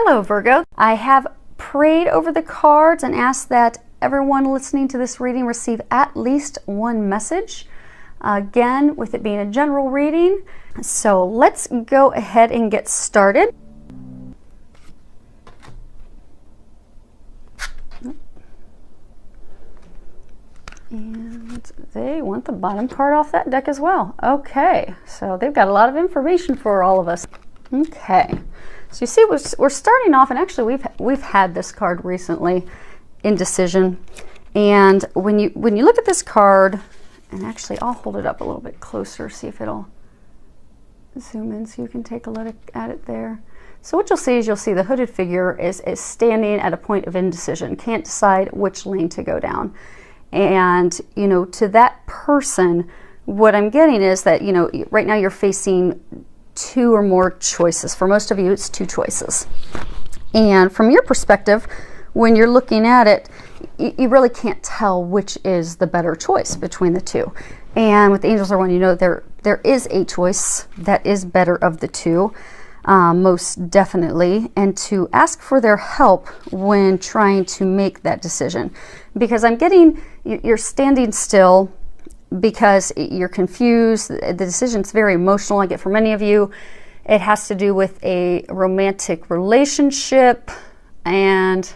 Hello Virgo. I have prayed over the cards and asked that everyone listening to this reading receive at least one message. Again, with it being a general reading. So let's go ahead and get started. And they want the bottom card off that deck as well. Okay, so they've got a lot of information for all of us. Okay, so you see we're starting off, and actually we've had this card recently, indecision. And when you look at this card, and actually I'll hold it up a little bit closer, see if it'll zoom in so you can take a look at it there. So what you'll see is the hooded figure is standing at a point of indecision, can't decide which lane to go down. And, you know, to that person, what I'm getting is that, you know, right now you're facing two or more choices. For most of you, it's two choices. And from your perspective, when you're looking at it, you really can't tell which is the better choice between the two. And what the angels are wanting you to know, there is a choice that is better of the two. Most definitely, and to ask for their help when trying to make that decision, because I'm getting you're standing still because you're confused. The decision's very emotional. I get for many of you it has to do with a romantic relationship, and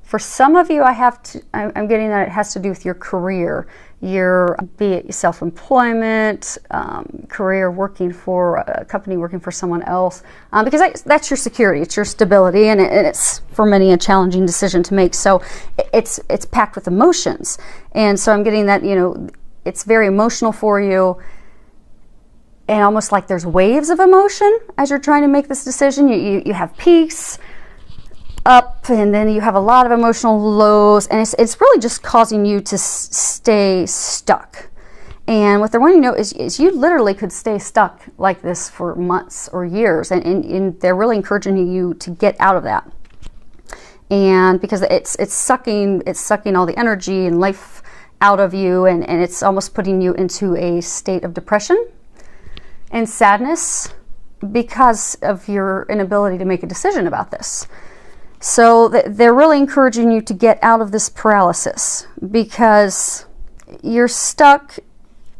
for some of you I'm getting that it has to do with your career, your, be it self-employment, career, working for a company, working for someone else, because that's your security, it's your stability, and it's for many a challenging decision to make. So it's packed with emotions, and so I'm getting that, you know, it's very emotional for you, and almost like there's waves of emotion as you're trying to make this decision. You have peace up, and then you have a lot of emotional lows, and it's really just causing you to stay stuck. And what they're wanting to know is you literally could stay stuck like this for months or years, and they're really encouraging you to get out of that. And because it's sucking all the energy and life out of you, and it's almost putting you into a state of depression and sadness because of your inability to make a decision about this. So they're really encouraging you to get out of this paralysis, because you're stuck.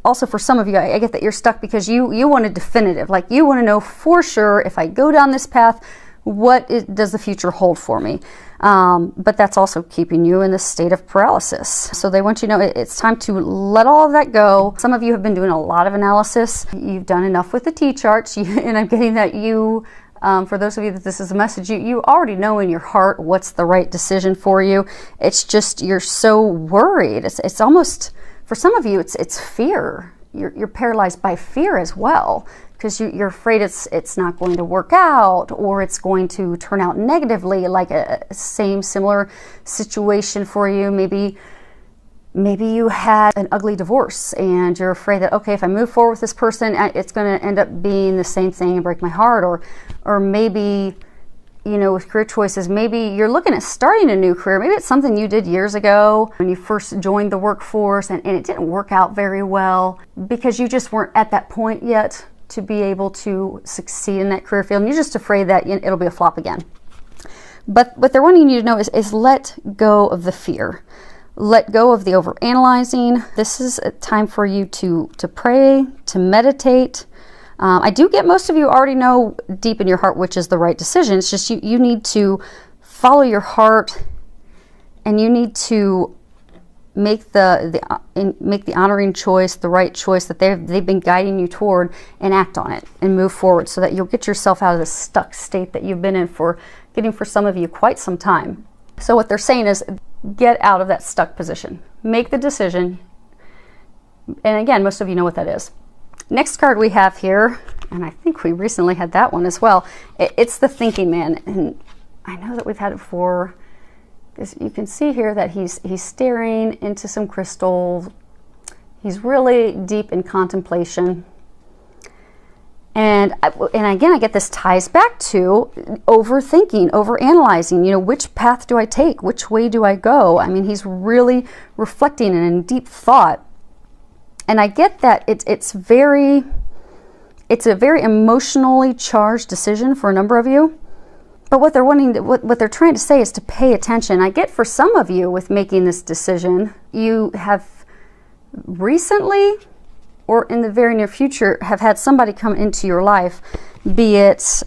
Also, for some of you, I get that you're stuck because you want a definitive, like you want to know for sure, if I go down this path, what does the future hold for me? But that's also keeping you in this state of paralysis. So they want you to know it's time to let all of that go. Some of you have been doing a lot of analysis. You've done enough with the T-charts, and I'm getting that you, for those of you that this is a message, you already know in your heart what's the right decision for you. It's just you're so worried. It's almost, for some of you, it's fear. You're paralyzed by fear as well, because you're afraid it's not going to work out, or it's going to turn out negatively, like a similar situation for you. Maybe you had an ugly divorce and you're afraid that, okay, if I move forward with this person, it's going to end up being the same thing and break my heart. Or maybe, you know, with career choices, maybe you're looking at starting a new career. Maybe it's something you did years ago when you first joined the workforce, and it didn't work out very well because you just weren't at that point yet to be able to succeed in that career field. And you're just afraid that it'll be a flop again. But what they're wanting you to know is let go of the fear. Let go of the overanalyzing. This is a time for you to pray, to meditate. I do get most of you already know deep in your heart which is the right decision. It's just you need to follow your heart, and you need to make the honoring choice, the right choice that they've been guiding you toward, and act on it and move forward, so that you'll get yourself out of this stuck state that you've been in for some of you quite some time. So what they're saying is, get out of that stuck position. Make the decision. And again, most of you know what that is. Next card we have here, and I think we recently had that one as well. It's the thinking man. And I know that we've had it before, because you can see here that he's staring into some crystals. He's really deep in contemplation. And again, I get this ties back to overthinking, overanalyzing. You know, which path do I take? Which way do I go? I mean, he's really reflecting and in deep thought. And I get that it's a very emotionally charged decision for a number of you, But what they're wanting to, what they're trying to say is to pay attention. I get for some of you with making this decision, you have recently or in the very near future have had somebody come into your life, be it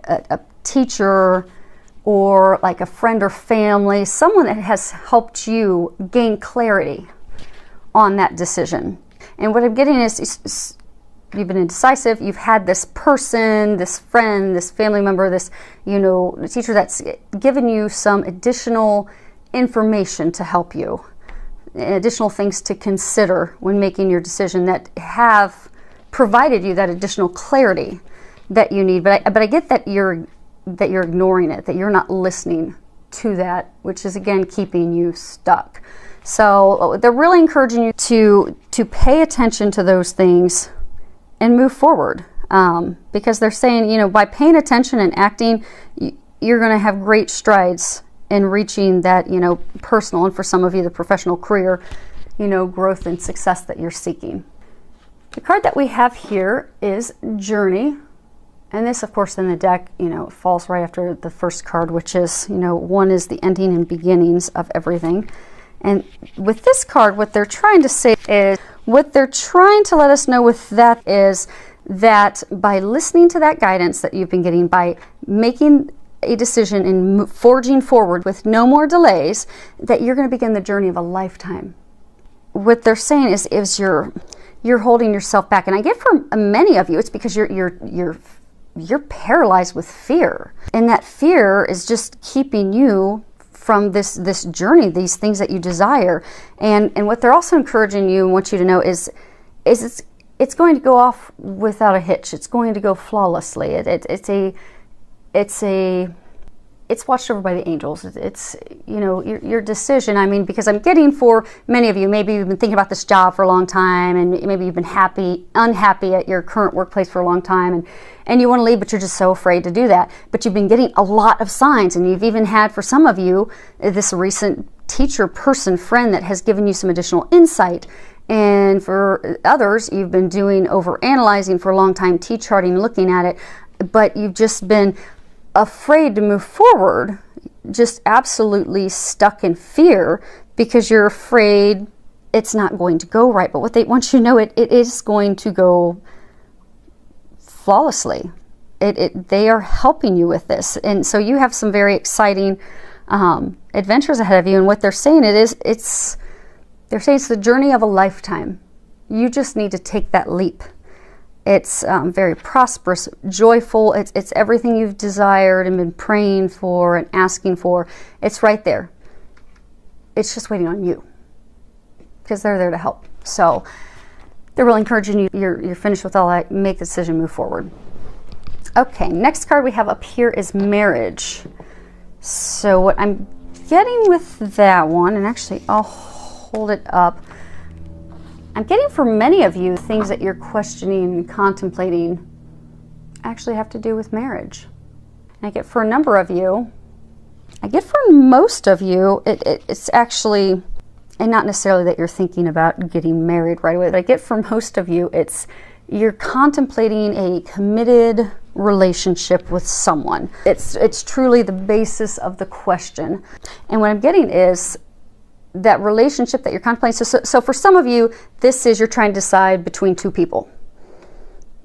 a teacher or like a friend or family, someone that has helped you gain clarity on that decision. And what I'm getting is you've been indecisive, you've had this person, this friend, this family member, this, you know, teacher that's given you some additional information to help you, additional things to consider when making your decision that have provided you that additional clarity that you need. But I get that you're ignoring it, that you're not listening to that, which is again keeping you stuck. So they're really encouraging you to pay attention to those things and move forward, because they're saying, you know, by paying attention and acting, you're going to have great strides in reaching that, you know, personal, and for some of you, the professional career, you know, growth and success that you're seeking. The card that we have here is Journey. And this, of course, in the deck, you know, falls right after the first card, which is, you know, one is the ending and beginnings of everything. And with this card, what they're trying to say is, what they're trying to let us know with that is that by listening to that guidance that you've been getting, by making a decision and forging forward with no more delays, that you're going to begin the journey of a lifetime. What they're saying is you're holding yourself back. And I get for many of you, it's because you're paralyzed with fear. And that fear is just keeping you from this journey, these things that you desire. And what they're also encouraging you and want you to know is it's going to go off without a hitch. It's going to go flawlessly. It's watched over by the angels. It's you know, your decision. I mean, because I'm getting for many of you, maybe you've been thinking about this job for a long time, and maybe you've been unhappy at your current workplace for a long time, and you want to leave, but you're just so afraid to do that. But you've been getting a lot of signs, and you've even had, for some of you, this recent teacher, person, friend that has given you some additional insight. And for others, you've been doing overanalyzing for a long time, T-charting, looking at it, but you've just been afraid to move forward, just absolutely stuck in fear because you're afraid it's not going to go right. But what they want you to know, it is going to go flawlessly. They are helping you with this, and so you have some very exciting adventures ahead of you. And what they're saying they're saying it's the journey of a lifetime. You just need to take that leap. It's very prosperous, joyful. It's everything you've desired and been praying for and asking for. It's right there. It's just waiting on you, because they're there to help. So they're really encouraging you. You're finished with all that. Make the decision, move forward. Okay, next card we have up here is Marriage. So what I'm getting with that one, and actually I'll hold it up, I'm getting for many of you, things that you're questioning and contemplating actually have to do with marriage. And I get for a number of you, I get for most of you, it's actually, and not necessarily that you're thinking about getting married right away, but I get for most of you, you're contemplating a committed relationship with someone. It's truly the basis of the question. And what I'm getting is that relationship that you're contemplating. So for some of you, this is you're trying to decide between two people.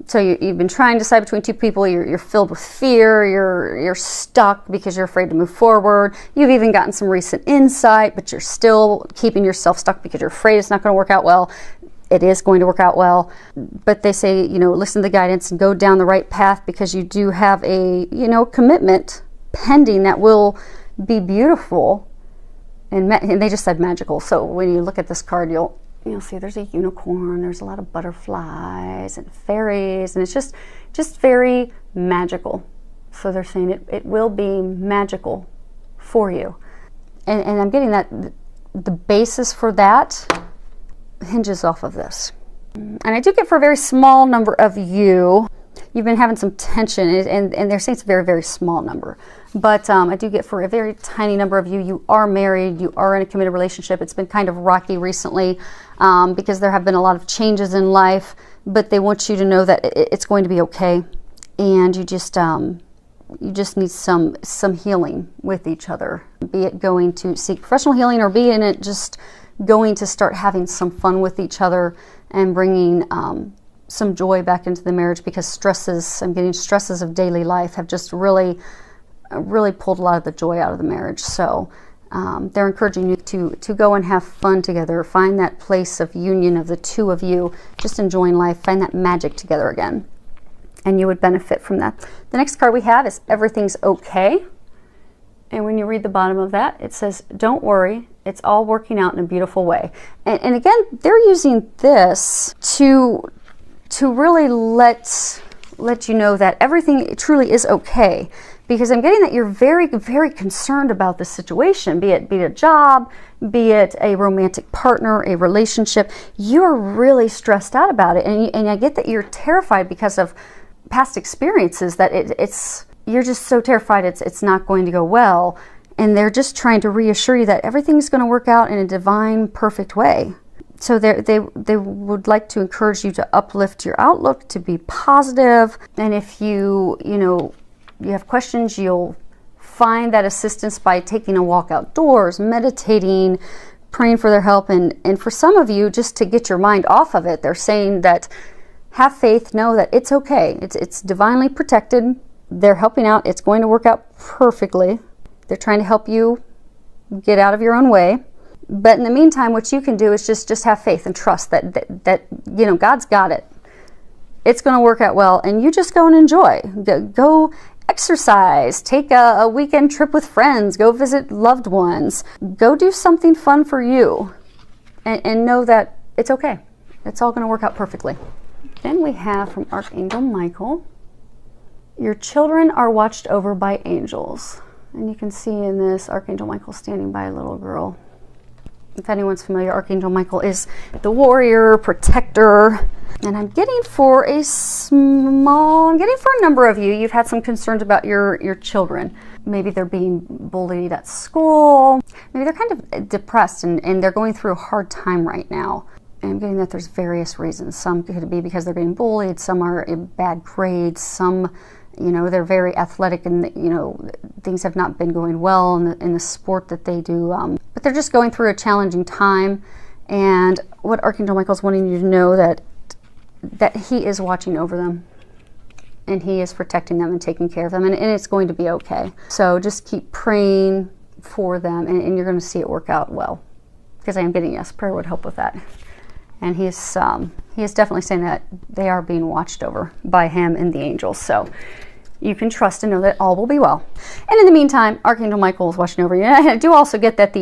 So you've been trying to decide between two people. You're filled with fear. You're stuck because you're afraid to move forward. You've even gotten some recent insight, but you're still keeping yourself stuck because you're afraid it's not going to work out well. It is going to work out well. But they say, you know, listen to the guidance and go down the right path, because you do have a, you know, commitment pending that will be beautiful. And they just said magical. So when you look at this card, you'll see there's a unicorn, there's a lot of butterflies and fairies, and it's just very magical. So they're saying it will be magical for you. And I'm getting that the basis for that hinges off of this. And I do get for a very small number of you, you've been having some tension, and they're saying it's a very, very small number. But I do get for a very tiny number of you, you are married, you are in a committed relationship. It's been kind of rocky recently because there have been a lot of changes in life, but they want you to know that it's going to be okay. And you just you just need some healing with each other, be it going to seek professional healing, or be it just going to start having some fun with each other and bringing some joy back into the marriage, because I'm getting stresses of daily life have just really pulled a lot of the joy out of the marriage. So they're encouraging you to go and have fun together, find that place of union of the two of you, just enjoying life, find that magic together again, and you would benefit from that. The next card we have is Everything's Okay. And when you read the bottom of that, it says, don't worry, it's all working out in a beautiful way. And again, they're using this to really let you know that everything truly is okay. Because I'm getting that you're very, very concerned about the situation, be it a job, be it a romantic partner, a relationship. You're really stressed out about it. And I get that you're terrified because of past experiences, that you're just so terrified it's not going to go well. And they're just trying to reassure you that everything's going to work out in a divine, perfect way. So they would like to encourage you to uplift your outlook, to be positive. And if you have questions, you'll find that assistance by taking a walk outdoors, meditating, praying for their help. And for some of you, just to get your mind off of it, they're saying that have faith, know that it's okay. It's divinely protected. They're helping out. It's going to work out perfectly. They're trying to help you get out of your own way. But in the meantime, what you can do is just have faith and trust that God's got it. It's going to work out well, and you just go and enjoy. Go exercise, take a weekend trip with friends, go visit loved ones, go do something fun for you, and know that it's okay. It's all going to work out perfectly. Then we have from Archangel Michael, your children are watched over by angels. And you can see in this Archangel Michael standing by a little girl. If anyone's familiar, Archangel Michael is the warrior, protector. And I'm getting for a number of you, you've had some concerns about your children. Maybe they're being bullied at school. Maybe they're kind of depressed and they're going through a hard time right now. And I'm getting that there's various reasons. Some could be because they're getting bullied. Some are in bad grades. Some, they're very athletic and, things have not been going well in the sport that they do. But they're just going through a challenging time. And what Archangel Michael's wanting you to know that he is watching over them. And he is protecting them and taking care of them. And it's going to be okay. So just keep praying for them and you're going to see it work out well. Because I am getting, yes, prayer would help with that. And he is definitely saying that they are being watched over by him and the angels. So you can trust and know that all will be well. And in the meantime, Archangel Michael is watching over you. And I do also get that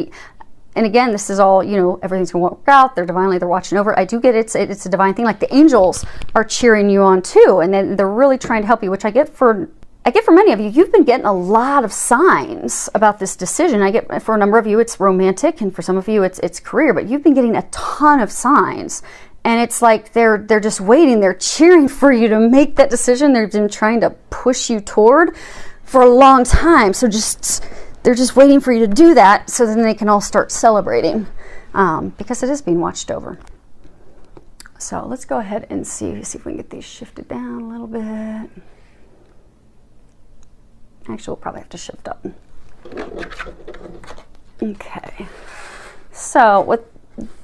and again, this is all, everything's going to work out. They're watching over. I do get it's a divine thing. Like the angels are cheering you on too. And they're really trying to help you, which I get for many of you. You've been getting a lot of signs about this decision. I get for a number of you, it's romantic. And for some of you, it's career. But you've been getting a ton of signs. And it's like they're just waiting. They're cheering for you to make that decision. They've been trying to push you toward for a long time. So they're just waiting for you to do that so then they can all start celebrating because it is being watched over. So let's go ahead and see if we can get these shifted down a little bit. Actually, we'll probably have to shift up. Okay. So what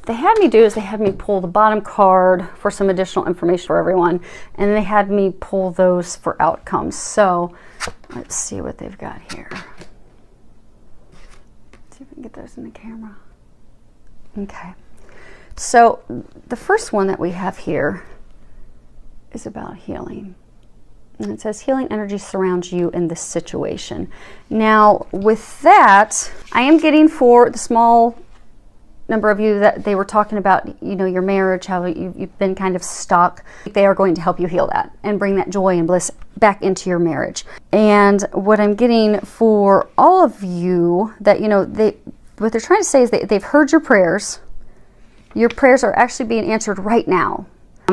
they had me do is they had me pull the bottom card for some additional information for everyone, and they had me pull those for outcomes. So let's see what they've got here. Let's see if we can get those in the camera. Okay. So the first one that we have here is about healing. And it says healing energy surrounds you in this situation. Now with that, I am getting for the small number of you that they were talking about, your marriage, how you've been kind of stuck. They are going to help you heal that and bring that joy and bliss back into your marriage. And what I'm getting for all of you that, what they're trying to say is they've heard your prayers. Your prayers are actually being answered right now.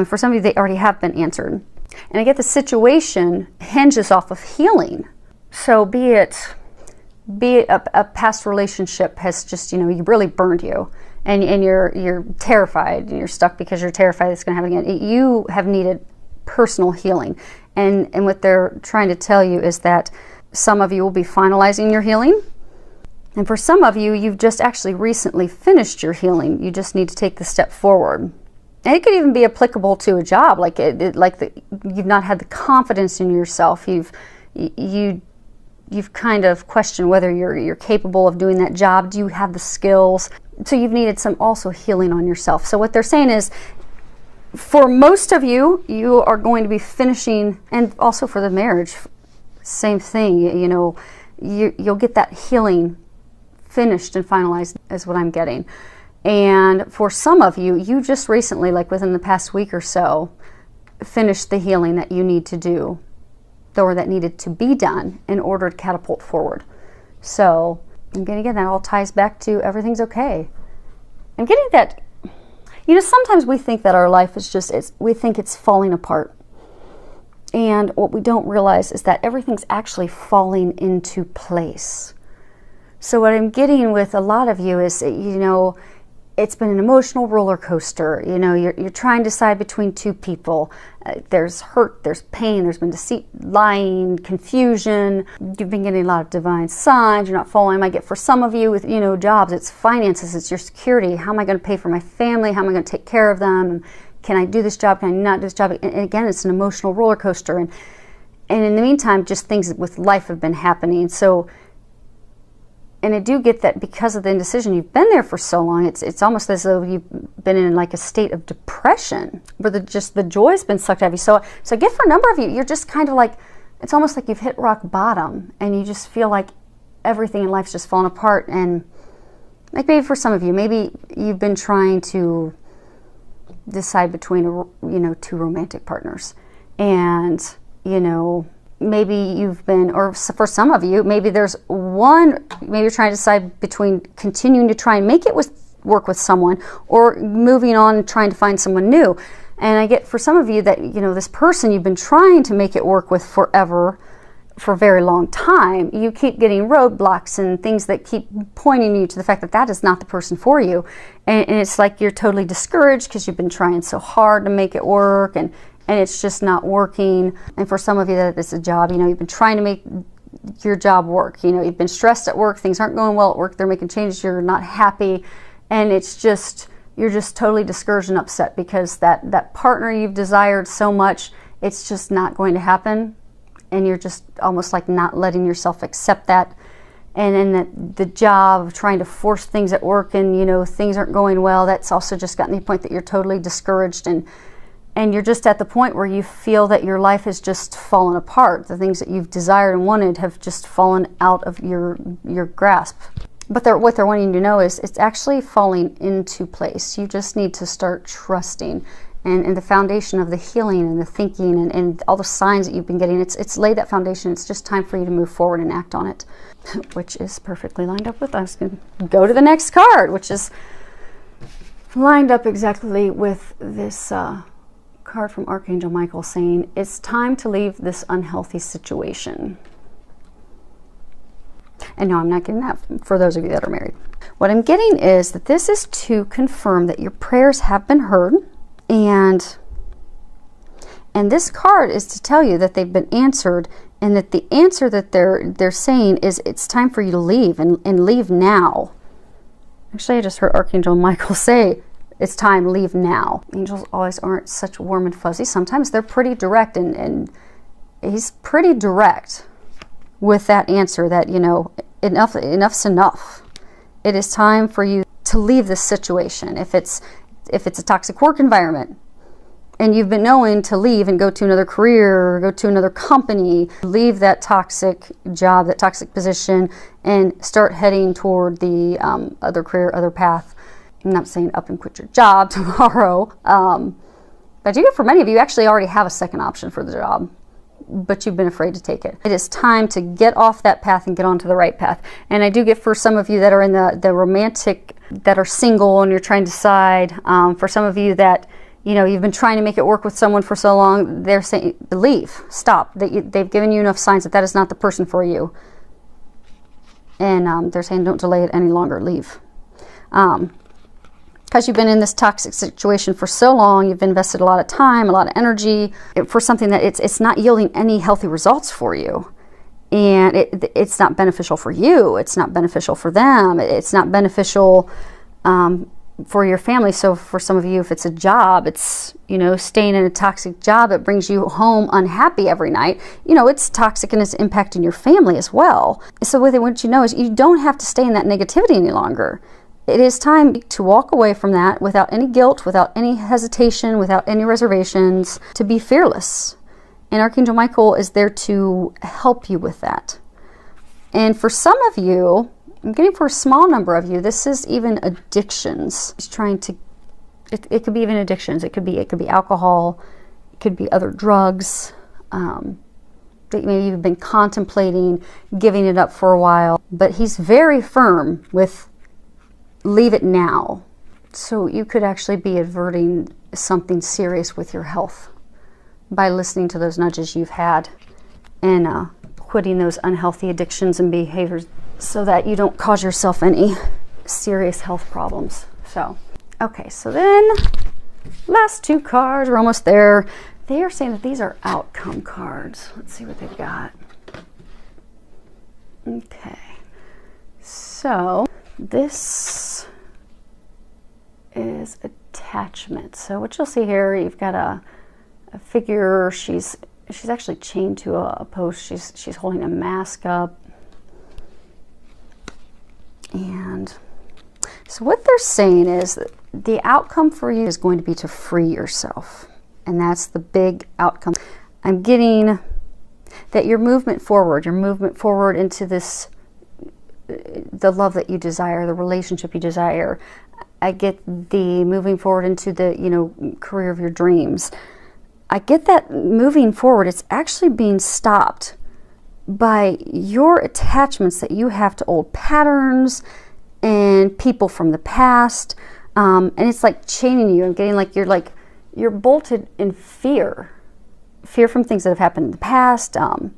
For some of you, they already have been answered. And I get the situation hinges off of healing. So be it a past relationship has just, you really burned you and you're terrified and you're stuck because you're terrified it's going to happen again. You have needed personal healing. And what they're trying to tell you is that some of you will be finalizing your healing. And for some of you, you've just actually recently finished your healing. You just need to take the step forward. And it could even be applicable to a job, you've not had the confidence in yourself. You've kind of questioned whether you're capable of doing that job. Do you have the skills? So you've needed some also healing on yourself. So what they're saying is, for most of you, you are going to be finishing, and also for the marriage, same thing. You'll get that healing finished and finalized is what I'm getting. And for some of you, you just recently, like within the past week or so, finished the healing that you need to do, or that needed to be done in order to catapult forward. So I'm getting, again, that all ties back to everything's okay. I'm getting that, sometimes we think that our life is we think it's falling apart. And what we don't realize is that everything's actually falling into place. So what I'm getting with a lot of you is, it's been an emotional roller coaster. You're trying to decide between two people. There's hurt, there's pain, there's been deceit, lying, confusion. You've been getting a lot of divine signs. You're not following. I might get for some of you with, jobs, it's finances, it's your security. How am I going to pay for my family? How am I going to take care of them? Can I do this job? Can I not do this job? And again, it's an emotional roller coaster. And in the meantime, just things with life have been happening. So, and I do get that because of the indecision, you've been there for so long, it's almost as though you've been in like a state of depression where the joy's been sucked out of you. So I get for a number of you, you're just kind of like, it's almost like you've hit rock bottom and you just feel like everything in life's just fallen apart. And like maybe for some of you, maybe you've been trying to decide between, two romantic partners. And, maybe you've been, or for some of you, maybe there's one, maybe you're trying to decide between continuing to try and make it work with someone or moving on and trying to find someone new. And I get for some of you that, this person you've been trying to make it work with forever, for a very long time, you keep getting roadblocks and things that keep pointing you to the fact that that is not the person for you. And it's like you're totally discouraged because you've been trying so hard to make it work and it's just not working. And for some of you that it's a job, you've been trying to make your job work. You've been stressed at work, things aren't going well at work, they're making changes, you're not happy, and you're just totally discouraged and upset because that partner you've desired so much, it's just not going to happen. And you're just almost like not letting yourself accept that. And then the job, trying to force things at work and, things aren't going well, that's also just gotten to the point that you're totally discouraged and you're just at the point where you feel that your life has just fallen apart. The things that you've desired and wanted have just fallen out of your grasp. But what they're wanting you to know is it's actually falling into place. You just need to start trusting. And the foundation of the healing and the thinking and all the signs that you've been getting, it's laid that foundation. It's just time for you to move forward and act on it, which is perfectly lined up with us. Going to go to the next card, which is lined up exactly with this card from Archangel Michael saying, it's time to leave this unhealthy situation. And no, I'm not getting that for those of you that are married. What I'm getting is that this is to confirm that your prayers have been heard. And this card is to tell you that they've been answered, and that the answer that they're saying is it's time for you to leave and leave now. Actually, I just heard Archangel Michael say it's time, leave now. Angels always aren't such warm and fuzzy. Sometimes they're pretty direct, and he's pretty direct with that answer that, enough's enough. It is time for you to leave this situation. If it's a toxic work environment and you've been knowing to leave and go to another career or go to another company, leave that toxic job, that toxic position, and start heading toward the other career, other path. I'm not saying up and quit your job tomorrow, but you get for many of you actually already have a second option for the job, but you've been afraid to take it. It is time to get off that path and get onto the right path. And I do get for some of you that are in the romantic, that are single and you're trying to decide, for some of you that, you've been trying to make it work with someone for so long, they're saying, leave, stop. They've given you enough signs that is not the person for you. And they're saying, don't delay it any longer, leave. Because you've been in this toxic situation for so long, you've invested a lot of time, a lot of energy for something that it's not yielding any healthy results for you. and it's not beneficial for you. It's not beneficial for them. It's not beneficial for your family. So for some of you, if it's a job, it's, you know, staying in a toxic job that brings you home unhappy every night, you know, it's toxic and it's impacting your family as well. So what they want you to know is you don't have to stay in that negativity any longer. It is time to walk away from that without any guilt, without any hesitation, without any reservations, to be fearless. And Archangel Michael is there to help you with that. And for some of you, I'm getting for a small number of you, this is even addictions. It's trying to, it could be even addictions. It could be alcohol. It could be other drugs. That maybe you've been contemplating giving it up for a while. But he's very firm with leave it now. So you could actually be averting something serious with your health by listening to those nudges you've had and quitting those unhealthy addictions and behaviors, so that you don't cause yourself any serious health problems. So, okay, so then last two cards, we're almost there. They are saying that these are outcome cards. Let's see what they've got. Okay, so this is attachment. So what you'll see here, you've got a figure. She's actually chained to a post. She's holding a mask up. And so what they're saying is that the outcome for you is going to be to free yourself. And that's the big outcome. I'm getting that your movement forward into this, the love that you desire, the relationship you desire. I get the moving forward into the, you know, career of your dreams. I get that moving forward, it's actually being stopped by your attachments that you have to old patterns and people from the past, and it's like chaining you and getting like you're bolted in fear from things that have happened in the past, and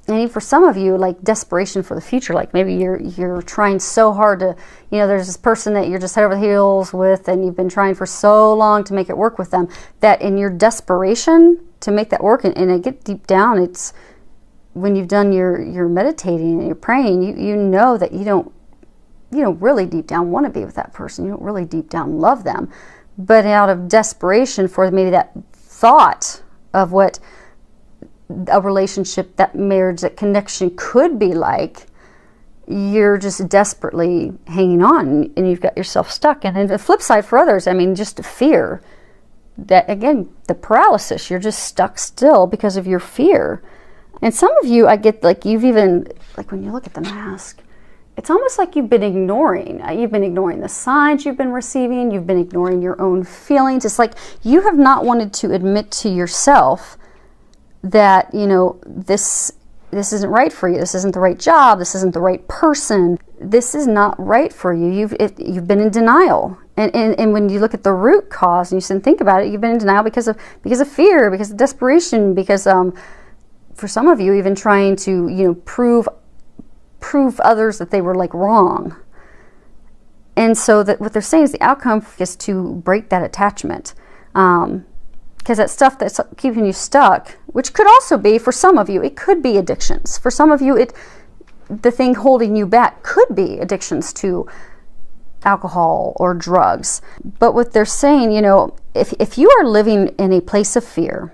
even for some of you, like desperation for the future. Like maybe you're trying so hard to, you know, there's this person that you're just head over heels with, and you've been trying for so long to make it work with them, that in your desperation to make that work, and I get deep down, it's when you've done your meditating and you're praying, you know that you don't really deep down want to be with that person. You don't really deep down love them. But out of desperation for maybe that thought of what a relationship, that marriage, that connection could be like, you're just desperately hanging on and you've got yourself stuck. And then the flip side for others, I mean, just fear. That, again, the paralysis, you're just stuck still because of your fear. And some of you, I get like you've even, like when you look at the mask, it's almost like you've been ignoring. You've been ignoring the signs you've been receiving. You've been ignoring your own feelings. It's like you have not wanted to admit to yourself that, you know, this isn't right for you. This isn't the right job. This isn't the right person. This is not right for you. You've been in denial. And when you look at the root cause and you sit and think about it, you've been in denial because of fear, because of desperation, because for some of you, even trying to, you know, prove others that they were like wrong. And so that what they're saying is the outcome is to break that attachment. Because that stuff that's keeping you stuck, which could also be, for some of you, it could be addictions. For some of you, the thing holding you back could be addictions to alcohol or drugs. But what they're saying, you know, if you are living in a place of fear,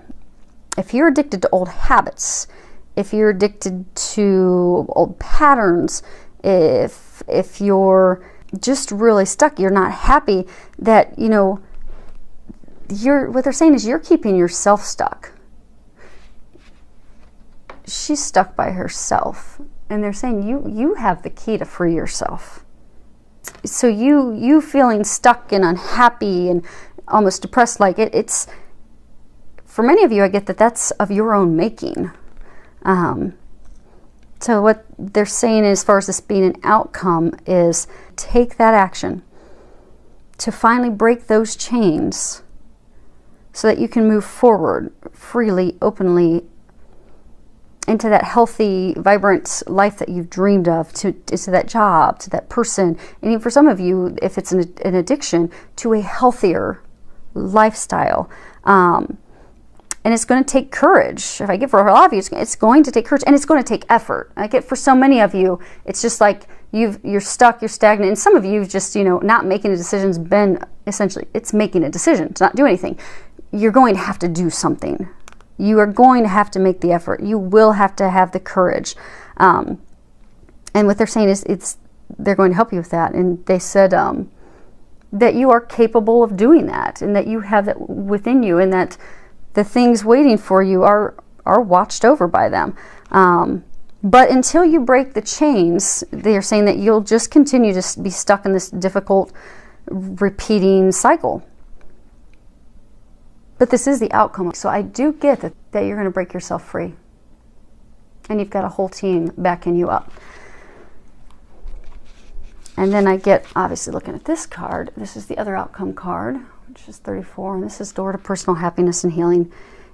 if you're addicted to old habits, if you're addicted to old patterns, if you're just really stuck, you're not happy, that, you know, what they're saying is you're keeping yourself stuck. She's stuck by herself. And they're saying you have the key to free yourself. So you feeling stuck and unhappy and almost depressed, like it's, for many of you, I get that that's of your own making. So what they're saying as far as this being an outcome is take that action to finally break those chains so that you can move forward freely, openly, into that healthy, vibrant life that you've dreamed of, to that job, to that person, and even for some of you, if it's an addiction, to a healthier lifestyle. And it's going to take courage. If I give for a lot of you, it's going to take courage, and it's going to take effort. I get for so many of you, it's just like you're stuck, you're stagnant. And some of you just, not making a decision's been essentially, it's making a decision to not do anything. You're going to have to do something. You are going to have to make the effort. You will have to have the courage. And what they're saying is they're going to help you with that. And they said that you are capable of doing that, and that you have it within you, and that the things waiting for you are watched over by them. But until you break the chains, they're saying that you'll just continue to be stuck in this difficult, repeating cycle. But this is the outcome. So I do get that you're going to break yourself free. And you've got a whole team backing you up. And then I get, obviously looking at this card, this is the other outcome card, which is 34, and this is door to personal happiness and healing.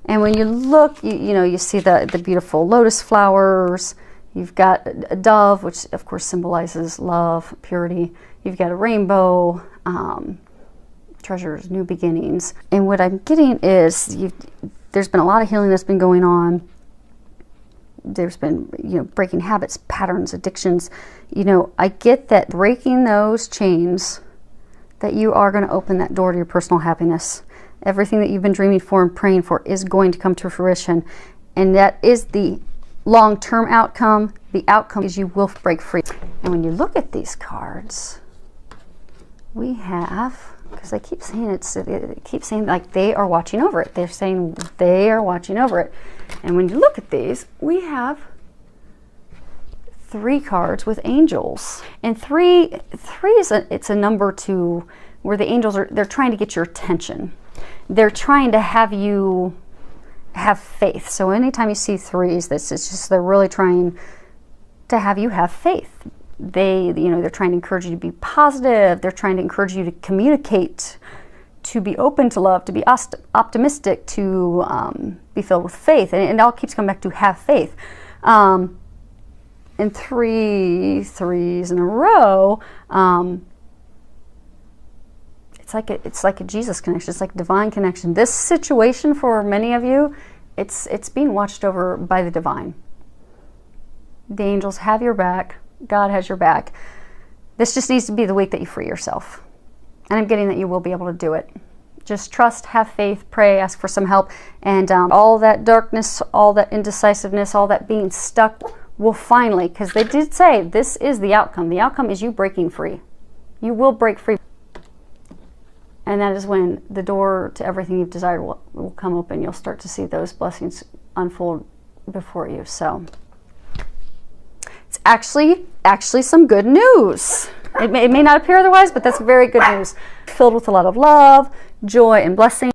And when you look, you see the beautiful lotus flowers. You've got a dove, which of course symbolizes love, purity. You've got a rainbow, treasures, new beginnings. And what I'm getting is there's been a lot of healing that's been going on. There's been, breaking habits, patterns, addictions. I get that breaking those chains, that you are going to open that door to your personal happiness. Everything that you've been dreaming for and praying for is going to come to fruition. And that is the long-term outcome. The outcome is you will break free. And when you look at these cards, we have, because I keep saying like they are watching over it. They're saying they are watching over it. And when you look at these, we have 3 cards with angels. And three is it's a number to where the angels they're trying to get your attention. They're trying to have you have faith. So anytime you see 3s, it's just they're really trying to have you have faith. They're trying to encourage you to be positive. They're trying to encourage you to communicate, to be open to love, to be optimistic, to be filled with faith. And it all keeps coming back to have faith. And 3 3s in a row, it's like a Jesus connection. It's like a divine connection. This situation for many of you, it's being watched over by the divine. The angels have your back. God has your back. This just needs to be the week that you free yourself. And I'm getting that you will be able to do it. Just trust, have faith, pray, ask for some help. And all that darkness, all that indecisiveness, all that being stuck will finally, because they did say this is the outcome. The outcome is you breaking free. You will break free. And that is when the door to everything you've desired will come open. You'll start to see those blessings unfold before you. So it's actually some good news. It may not appear otherwise, but that's very good news. Filled with a lot of love, joy, and blessing.